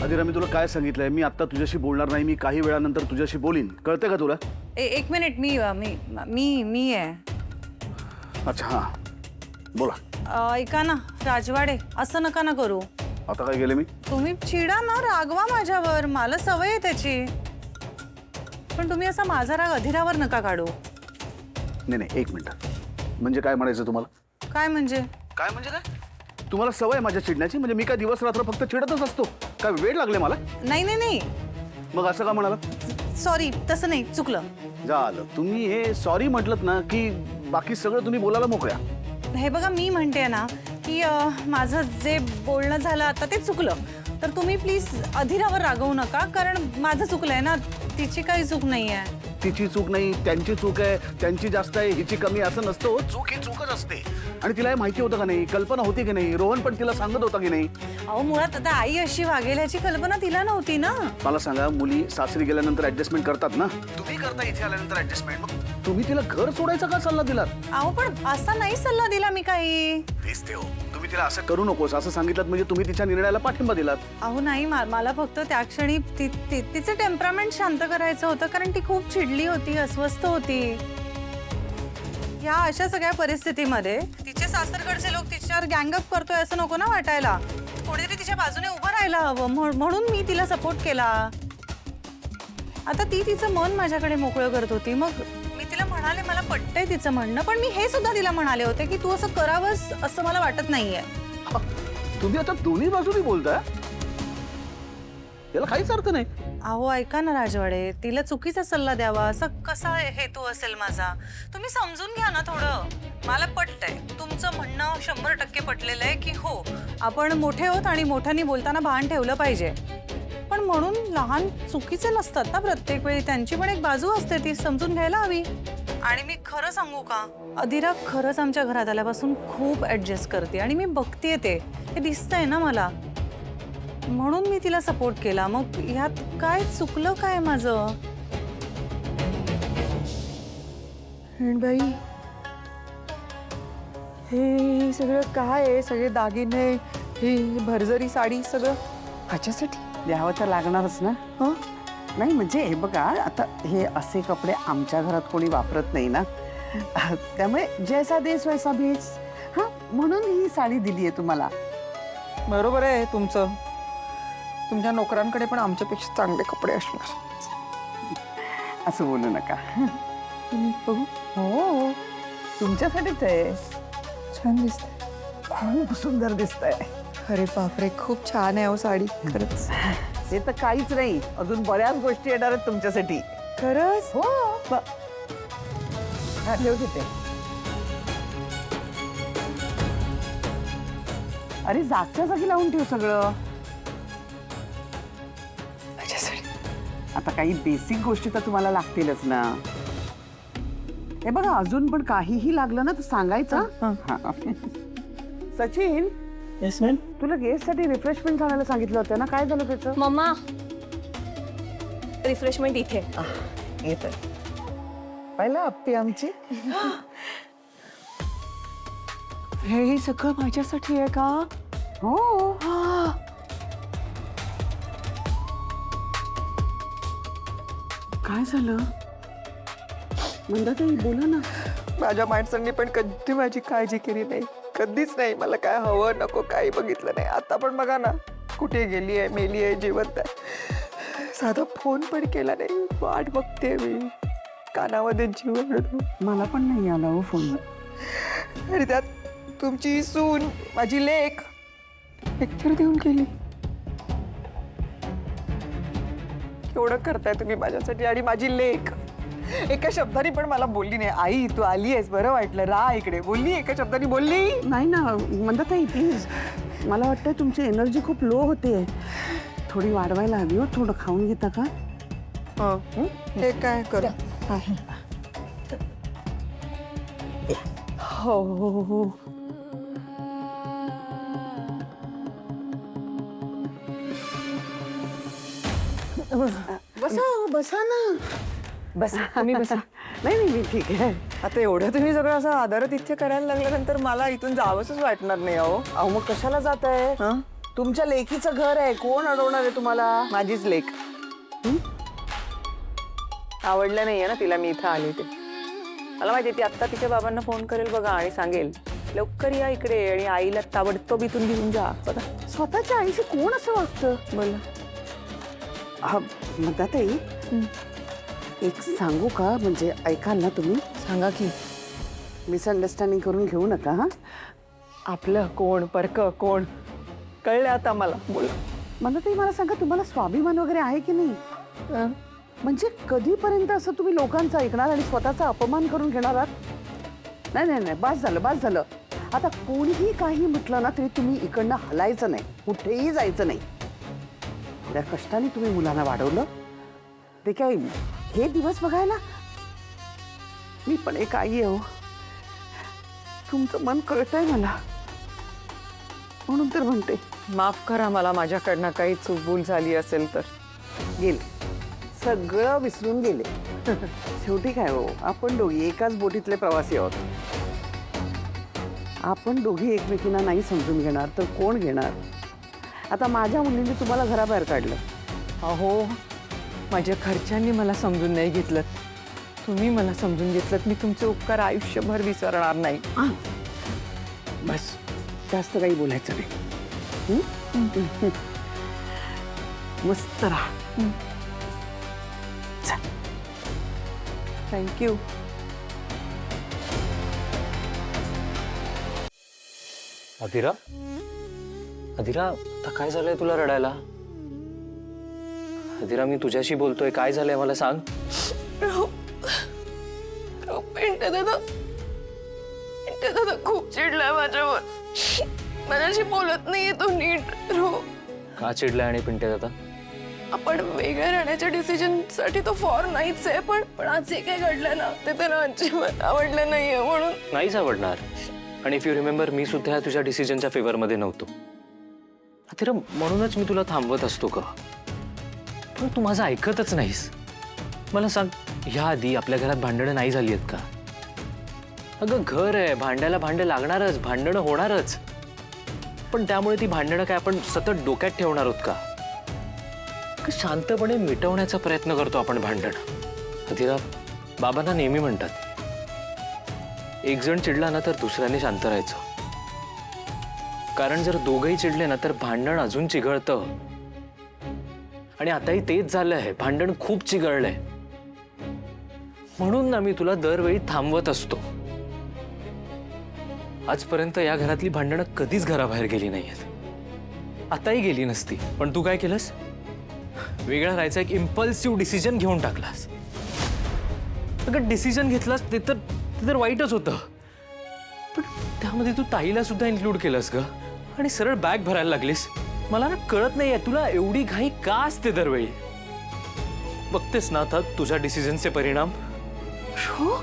अधिरा, मी तुला काय सांगितलंय? मी आता तुझ्याशी बोलणार नाही. मी काही वेळानंतर तुझ्याशी बोलीन. कळतंय का तुला? एक मिनिट, मी मी मी मी आहे. अच्छा, हां बोला. ऐका ना राजवाडे, असं नका ना करू. आता काय केलं मी? तुम्ही चिडा ना, रागवा माझ्यावर, मला सवय आहे त्याची. पण तुम्ही असा माझा राग अधिरावर नका काढू. नाही नाही, एक मिनिट. म्हणजे काय म्हणायचं तुम्हाला? काय म्हणजे? काय म्हणजे काय? तुम्हाला सवय आहे माझ्या चिडण्याची? म्हणजे मी काय दिवस रात्र फक्त चिडतच असतो? काय वेळ लागले मला? नाही नाही नाही. मग असं का म्हणाला? सॉरी, तसं नाही, चुकलं. झालं. तुम्ही हे सॉरी म्हटलत ना की बाकी सगळं तुम्ही बोलायला मोकळ्या. हे बघा, मी म्हणते ना की माझं जे बोलणं झालं आता ते चुकलं. तर तुम्ही प्लीज अधिरावर रागवू नका, कारण माझं चुकलंय ना, तिची काही चूक नाही आहे. तिची चूक नाही, त्यांची चूक आहे. त्यांची जास्त आहे, हिची कमी, असं नसतं. चूक ही चूकच असते. आणि तिला हे माहिती होतं का नाही? कल्पना होती की नाही? रोहन पण तिला सांगत होता की नाही? अहो, मुळात आता आई अशी वागेल ह्याची कल्पना तिला नव्हती ना. मला सांगा, मुली सासरी गेल्यानंतर ऍडजस्टमेंट करतात ना? तुम्ही करता इथे आल्यानंतर ऍडजस्टमेंट. मग तुम्ही तिला घर सोडायचा का सल्ला दिलात? अहो, पण असा नाही सल्ला दिला मी काही. दिसते हो, तुम्ही तिला असं करू नकोस असं सांगितलं म्हणजे तुम्ही तिच्या निर्णयाला पाठिंबा दिलात. अहो नाही, मला फक्त त्या क्षणी तिचे टेम्परामेंट शांत करायचं होतं, कारण ती खूप चिडली होती, अस्वस्थ होती. या अशा सगळ्या परिस्थितीमध्ये तिचे सासरकडचे लोक तिच्यावर गँगअप करतोय असं नको ना वाटायला. कोणीतरी तिच्या बाजूने उभं राहायला हवं, म्हणून मी तिला सपोर्ट केला. आता ती तिचं मन माझ्याकडे मोकळं करत होती. मग मी तिला म्हणाले, मला पटतंय तिचं म्हणणं, पण मी हे सुद्धा तिला म्हणाले होते की तू असं करावंस असं मला वाटत नाहीये. तुम्ही आता दोन्ही बाजूनी बोलताय? याला काहीच अर्थ नाही. अहो ऐका ना राजवाडे, तिला चुकीचा सल्ला द्यावा असा कसा हेतू असेल माझा? तुम्ही समजून घ्या ना थोडं. मला पटतंय, तुमचं म्हणणं 100% पटलेलं आहे की हो, आपण मोठे होत आणि मोठ्यांनी बोलताना भान ठेवलं पाहिजे. पण म्हणून लहान चुकीचे नसतात ना प्रत्येक वेळी. त्यांची पण एक बाजू असते, ती समजून घ्यायला हवी. आणि मी खरं सांगू का, अधिरा खरंच आमच्या घरात आल्यापासून खूप ऍडजस्ट करते आणि मी बघतेय ते दिसतंय ना मला. म्हणून मी तिला सपोर्ट केला. मग ह्यात काय चुकलं काय माझं? बाई, हे सगळं काय आहे? सगळे दागिने, ही भरजरी साडी, सगळं ह्याच्यासाठी द्यावं तर लागणारच ना. हं? नाही म्हणजे हे बघा, आता हे असे कपडे आमच्या घरात कोणी वापरत नाही ना, त्यामुळे जैसा देश वैसा भेस. हा, म्हणून ही साडी दिली आहे तुम्हाला. बरोबर आहे तुमचं. तुमच्या नोकरांकडे पण आमच्यापेक्षा चांगले कपडे असणार. असं बोलू नका. बघू. हो, तुमच्यासाठीच आहे. छान दिसते, खूप सुंदर दिसतंय. अरे बापरे, खूप छान आहे हो साडी. खरंच ते तर काहीच नाही, अजून बऱ्याच गोष्टी येणार आहेत तुमच्यासाठी. खरंच. हो, हा ठेव तिथे. अरे जागच्या जागी लावून ठेव सगळं. आता काही बेसिक गोष्टी तर तुम्हाला लागतीलच ना. हे बघा, अजून पण काहीही लागलं ना तर सांगायचं. Sachin, yes ma'am. तुला गेस्टसाठी रिफ्रेशमेंट आणायला सांगितलं होतं ना, काय झालं त्याचं? मम्मा, रिफ्रेशमेंट इथे. येत पाहिलं आप्पी आमची. हे सगळं माझ्यासाठी आहे का? हो. काय झालं? मंदाताई बोला ना. माझ्या माणसांनी पण कधी माझी काळजी केली नाही, कधीच नाही. मला काय हवं नको काही बघितलं नाही. आता पण बघा ना, कुठे गेली आहे, मेली आहे, जिवंत आहे. साधा फोन पण केला नाही. वाट बघते मी, कानामध्ये जीवन रडू. मला पण नाही आला हो फोन. आणि त्यात तुमची सून, माझी लेक पिक्चर देऊन गेली. एवढं करताय तुम्ही माझ्यासाठी, आणि माझी लेक एका शब्दाने पण मला बोलली नाही. आई तू आली आहेस, बरं वाटलं, राहा इकडे, बोलली एका शब्दाने बोलली नाही ना मंदाताई, प्लीज. मला वाटतं तुमची एनर्जी खूप लो होते. थोडी वाढवायला हवी हो, थोडं खाऊन घेता का? हं? हे काय कर हो हो हो. बसा बसा ना. बस तुम्ही बसा. नाही नाही मी ठीक आहे. आता एवढं तुम्ही सगळं असं आदरातिथ्य करायला लागल्यानंतर मला इथून जावंसच वाटणार नाही अहो. अहो मग कशाला जात आहे? हं? तुमच्या लेकीचं घर आहे, कोण अडवणार आहे तुम्हाला? माझीच लेक आवडलं नाहीये ना तिला मी इथं आले ते. मला माहिती ती आत्ता तिच्या बाबांना फोन करेल बघा आणि सांगेल लवकर या इकडे आणि आईला ताबडतोब इथून घेऊन जा बघा. स्वतःच्या आईशी कोण असं वागतं? बोला. म्हणतातही एक सांगू का? म्हणजे ऐकाल ना तुम्ही? सांगा की. मिसअंडरस्टँडिंग करून घेऊ नका. हा, आपलं कोण परक कोण कळलं आता मला. बोला. म्हणतातही मला सांगा, तुम्हाला स्वाभिमान वगैरे आहे की नाही? हं? म्हणजे कधीपर्यंत असं तुम्ही लोकांचं ऐकणार आणि स्वतःचा अपमान करून घेणार आहात? नाही नाही नाही, बास झालं बास झालं. आता कोणीही काही म्हटलं ना तरी तुम्ही इकडनं हलायचं नाही, कुठेही जायचं नाही. त्या कष्टाने तुम्ही मुलांना वाढवलं ते काय हे दिवस बघायला? मी पण एक आई आहे हो. तुमचं मन कळतंय मला, म्हणून तर म्हणते. माफ करा मला माझ्याकडनं काही चूकभूल झाली असेल तर. गेले सगळं विसरून गेले. शेवटी काय हो, आपण दोघी एकाच बोटीतले प्रवासी आहोत. आपण दोघी एकमेकींना नाही समजून घेणार तर कोण घेणार? आता माझ्या मुलीने तुम्हाला घराबाहेर काढलं. अहो माझ्या घरच्यांनी मला समजून नाही घेतलं, तुम्ही मला समजून घेतलं. मी तुमचे उपकार आयुष्यभर विसरणार नाही. बस जास्त काही बोलायचं नाही. हं? मस्त राहा. थँक्यू. अदिरा अदिरा आता काय झालंय तुला रडायला? अदिरा मी तुझ्याशी बोलतोय, काय झालंय मला सांग. पिंटे दादा खूप चिडलाय माझ्यावर. माझ्याशी बोलत नाहीये तो नीट. का चिडलाय आणि पिंटे दादा? आपण वेगळे राहण्याच्या डिसिजन साठी तो फॉर नाहीच आहे, पण आज जे काही घडलं ना ते त्याला अजिबात आवडलं नाहीये म्हणून. नाहीच आवडणार. आणि इफ यू रिमेंबर मी सुद्धा तुझ्या डिसिजनच्या फेवरमध्ये नव्हतो. अदिरा म्हणूनच मी तुला थांबवत असतो का? पण तू माझं ऐकतच नाहीस. मला सांग, ह्या आधी आपल्या घरात भांडणं नाही झाली आहेत का? अगं घर आहे, भांड्याला भांडं लागणारच, भांडणं होणारच. पण त्यामुळे ती भांडणं काय आपण सतत डोक्यात ठेवणार आहोत का? शांतपणे मिटवण्याचा प्रयत्न करतो आपण भांडण. अदिरा बाबांना नेहमी म्हणतात, एक जण चिडला ना तर दुसऱ्याने शांत राहायचं. कारण जर दोघंही चिडले ना तर भांडण अजून चिघळतं. आणि आताही तेच झालंय, भांडण खूप चिघळलंय. म्हणून ना मी तुला दरवेळी थांबवत असतो. आजपर्यंत या घरातली भांडणं कधीच घराबाहेर गेली नाहीयेत. आताही गेली नसती. पण तू काय केलंस? वेगळा राहायचा एक इम्पल्सिव्ह डिसिजन घेऊन टाकलास. अगं डिसिजन घेतलास ते तर वाईटच होतं, पण त्यामध्ये तू ताईला सुद्धा इन्क्लूड केलंस ग. आणि सरळ बॅग भरायला लागलीस. मला ना कळत नाहीये तुला एवढी घाई का असते दरवेळी. बघतेस ना आता तुझ्या डिसिजनचे परिणाम. हो